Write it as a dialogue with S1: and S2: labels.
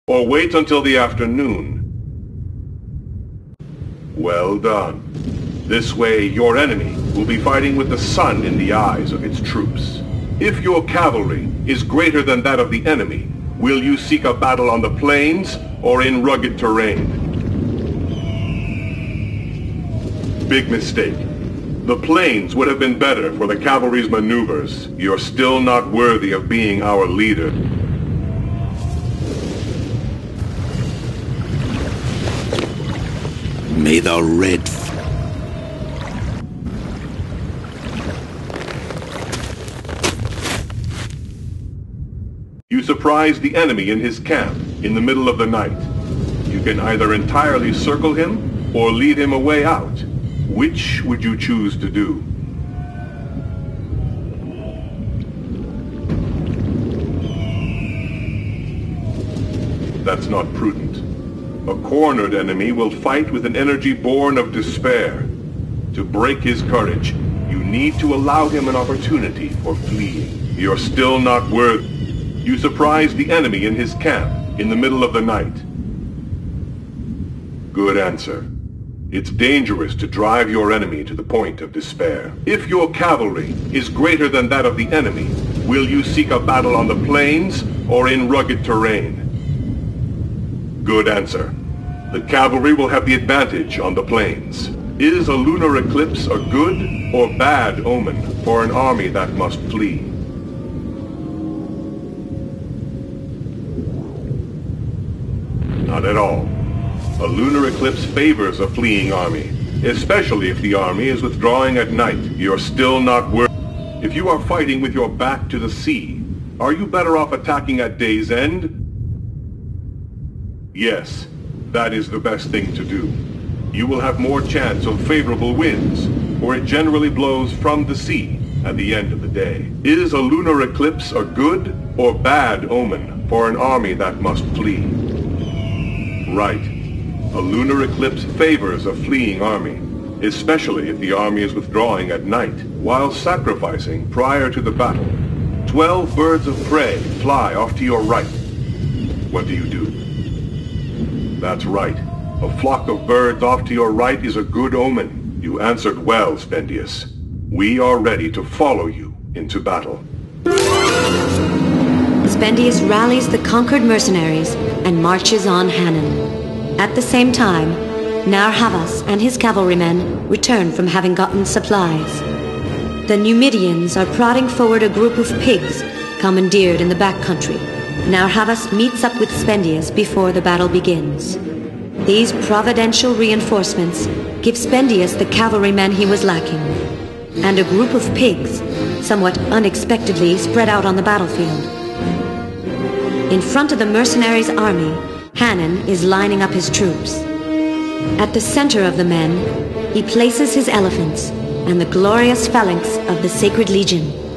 S1: or wait until the afternoon? Well done. This way, your enemy will be fighting with the sun in the eyes of its troops. If your cavalry is greater than that of the enemy, will you seek a battle on the plains or in rugged terrain? Big mistake. The plains would have been better for the cavalry's maneuvers. You're still not worthy of being our leader.
S2: May the red...
S1: You surprise the enemy in his camp in the middle of the night. You can either entirely circle him or lead him a way out. Which would you choose to do? That's not prudent. A cornered enemy will fight with an energy born of despair. To break his courage, you need to allow him an opportunity for fleeing. You're still not worthy. You surprise the enemy in his camp in the middle of the night. Good answer. It's dangerous to drive your enemy to the point of despair. If your cavalry is greater than that of the enemy, will you seek a battle on the plains or in rugged terrain? Good answer. The cavalry will have the advantage on the plains. Is a lunar eclipse a good or bad omen for an army that must flee? Not at all. A lunar eclipse favors a fleeing army, especially if the army is withdrawing at night. You're still not worthy. If you are fighting with your back to the sea, are you better off attacking at day's end? Yes, that is the best thing to do. You will have more chance of favorable winds, for it generally blows from the sea at the end of the day. Is a lunar eclipse a good or bad omen for an army that must flee? Right. A lunar eclipse favors a fleeing army, especially if the army is withdrawing at night, while sacrificing prior to the battle. 12 birds of prey fly off to your right. What do you do? That's right. A flock of birds off to your right is a good omen. You answered well, Spendius. We are ready to follow you into battle.
S3: Spendius rallies the conquered mercenaries and marches on Hannon. At the same time, Narhavas and his cavalrymen return from having gotten supplies. The Numidians are prodding forward a group of pigs commandeered in the backcountry. Narhavas meets up with Spendius before the battle begins. These providential reinforcements give Spendius the cavalrymen he was lacking, and a group of pigs, somewhat unexpectedly, spread out on the battlefield. In front of the mercenaries' army, Hannon is lining up his troops. At the center of the men, he places his elephants and the glorious phalanx of the Sacred Legion.